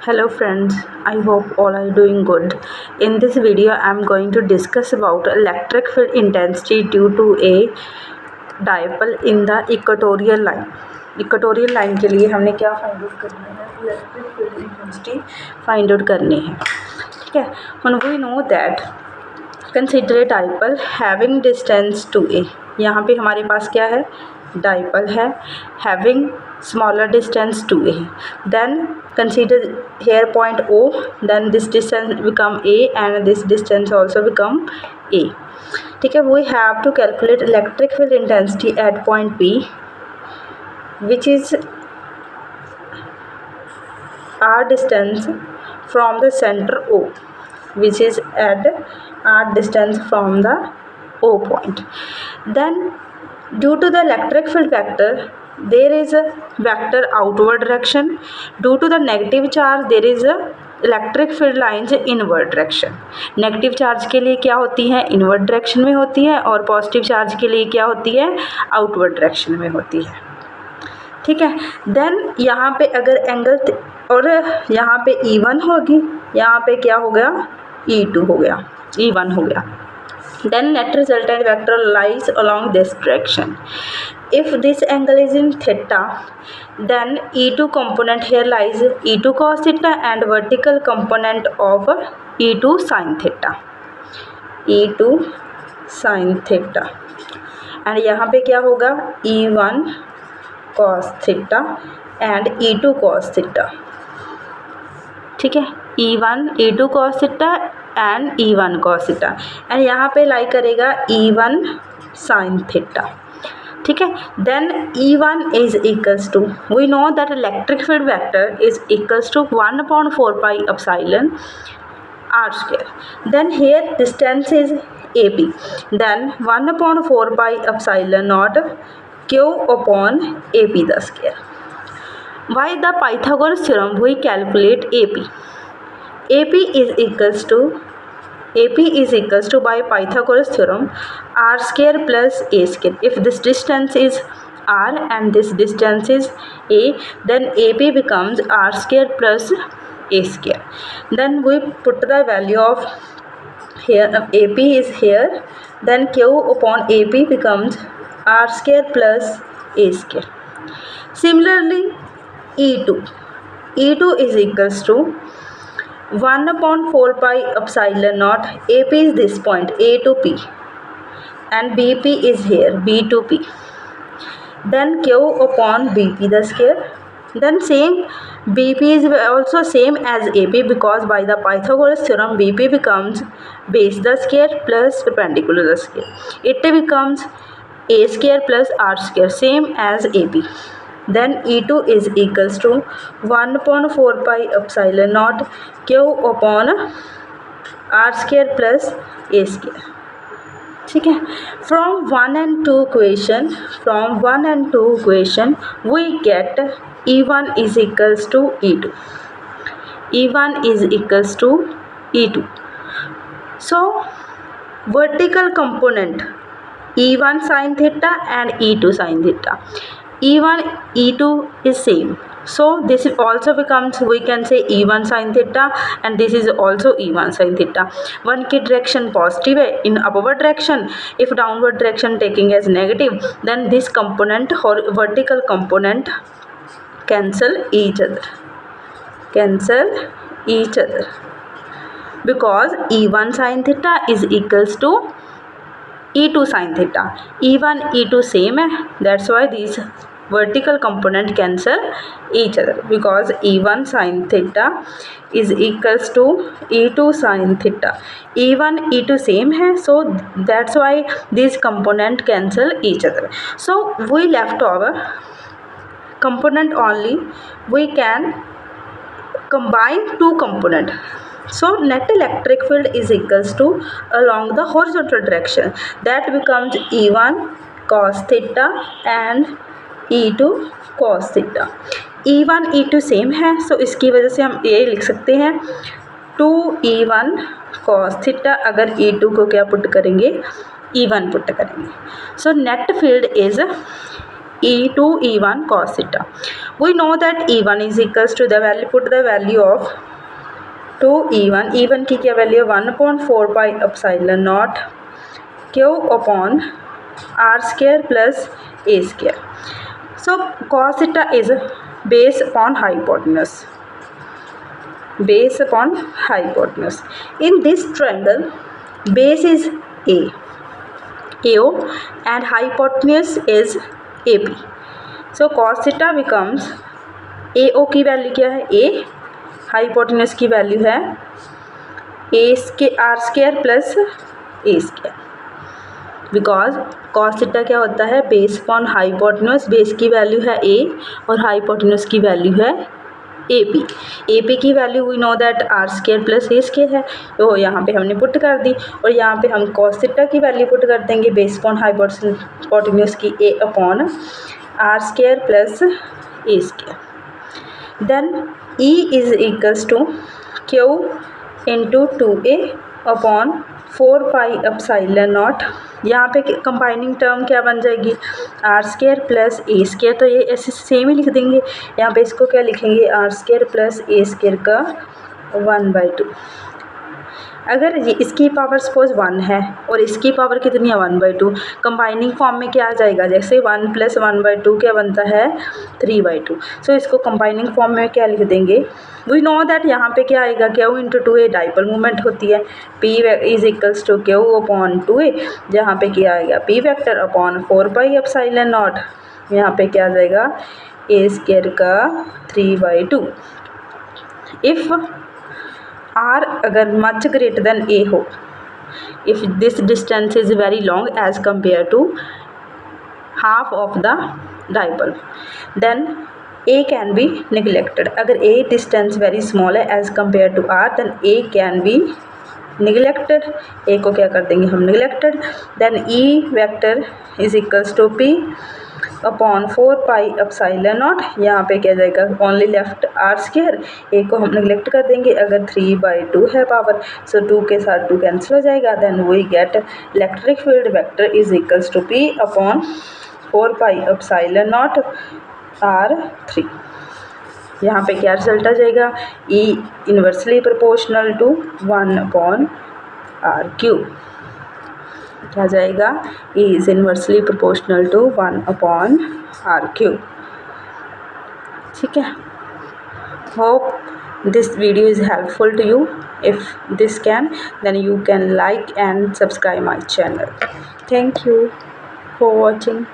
Hello friends, I hope all are doing good. In this video I am going to discuss about electric field intensity due to a dipole in the equatorial line. Equatorial line के लिए हमने क्या find out करना है, electric field intensity find out करनी है. ठीक है. When we know that consider a dipole having distance to a. यहाँ पे हमारे पास क्या है, डाइपल है having smaller distance to a. Then consider here point O, then this distance become a and this distance also become a. ठीक है. We have to calculate electric field intensity at point P, which is r distance from the center O, which is at r distance from the O point. Then due to the electric field vector there is a vector outward direction. Due to the negative charge there is a electric field lines inward direction. Negative charge के लिए क्या होती है, inward direction में होती है, और positive charge के लिए क्या होती है, आउटवर्ड डायरेक्शन में होती है. ठीक है. देन यहाँ पे अगर एंगल और यहाँ पे E1 होगी, यहाँ पे क्या हो गया, E2 हो गया, E1 हो गया. Then net resultant vector lies along this direction. If this angle is in theta, then E2 component here lies E2 cos theta and vertical component of E2 sin theta. E2 sin theta. And यहाँ पे क्या होगा, E1 cos theta and E2 cos theta. ठीक है. E1 E2 cos theta and E1 cos theta. And यहाँ पे lie करेगा E1 sin theta. ठीक है. Then E1 is equals to, we know that electric field vector is equals to 1/4 pi epsilon r square. Then here distance is AP. Then 1/4 pi epsilon naught Q upon AP the square. By the Pythagoras theorem we calculate AP. AP is equals to by Pythagoras theorem r square plus a square. If this distance is r and this distance is a, then AP becomes r square plus a square. Then we put the value of here, AP is here, then Q upon AP becomes r square plus a square. Similarly E2 is equals to 1/4 pi epsilon naught. AP is this point A to P and BP is here B to P. Then Q upon BP the square. Then same BP is also same as AP, because by the Pythagoras theorem BP becomes base the square plus perpendicular the square. It becomes a square plus r square, same as AP. Then E2 is equals to 1/4 pi epsilon naught Q upon r square plus a square. ठीक है. From 1 and 2 equation we get E1 is equals to E2. E1 is equals to E2. So vertical component E1 sin theta and E2 sin theta. E1 E2 is same, so this also becomes, we can say E1 sin theta and this is also E1 sin theta. One की direction positive है in upward direction, if downward direction taking as negative, then this component or vertical component cancel each other, because E1 sin theta is equals to E2 sin theta. E1 E2 same है, that's why these vertical component cancel each other, because E1 sin theta is equals to E2 sin theta. E1 E2 same है, so that's why these component cancel each other. So we left our component only, we can combine two component. So net electric field is equals to along the horizontal direction, that becomes E1 cos theta and E2 cos theta. E1 E2 same है, सो इसकी वजह से हम ये लिख सकते हैं 2E1 cos theta. अगर E2 को क्या पुट करेंगे, E1 पुट करेंगे. So net field is E1 cos theta. We know that E1 is equals to the value, put the value of 2E1, E1 की क्या वैल्यू है 1/4 पाई epsilon not Q upon R square plus A square. So cos theta is based upon hypotenuse. Base upon hypotenuse. In this triangle, base is AO and hypotenuse is AP. So cos theta becomes AO की value क्या है A, hypotenuse की value है R square plus A square. Because cos theta क्या होता है base upon hypotenuse, base की value है a और हाइपोटेन्यूज की वैल्यू है AP की value we know that R square plus A square है, तो यहाँ पे हमने पुट कर दी और यहाँ पे हम cos थीटा की वैल्यू पुट कर देंगे बेस अपॉन हाइपोटेन्यूज की a upon R square plus A square. Then E is equals to Q into 2A upon 4 pi epsilon naught. यहाँ पे कंबाइनिंग टर्म क्या बन जाएगी R square plus A square, तो ये ऐसे सेम ही लिख देंगे. यहाँ पे इसको क्या लिखेंगे R square plus A square का 1/2. अगर ये इसकी पावर सपोज 1 है और इसकी पावर कितनी है 1/2, कंबाइनिंग फॉर्म में क्या आ जाएगा जैसे 1 + 1/2 क्या बनता है 3/2. सो इसको कंबाइनिंग फॉर्म में क्या लिख देंगे वी नो दैट यहाँ पे क्या आएगा Q into 2A dipole movement होती है, P is equals to Q upon 2A, जहाँ पे क्या आएगा P vector upon 4 pi epsilon naught, यहाँ पे क्या आ जाएगा A स्क्वायर का 3/2. इफ़ R अगर मच ग्रेटर देन A हो, if this distance is very long as compare to half of the dipole, then A can be neglected. अगर A distance very small है as compare to R, then A can be neglected. A को क्या कर देंगे हम neglected. Then E vector is equals to P upon 4 pi epsilon naught, यहाँ पे क्या जाएगा only left R square, A को हम निगलेक्ट कर देंगे अगर 3/2 है पावर, सो 2 के साथ 2 कैंसिल हो जाएगा. Then we get electric field vector is equals to P upon 4 pi epsilon naught R3. यहाँ पे क्या रिजल्ट आ जाएगा E inversely proportional to 1/R3. क्या जाएगा E is inversely proportional to 1/R3. ठीक है. Hope this video is helpful to you. If this can then you can like and subscribe my channel. Thank you for watching.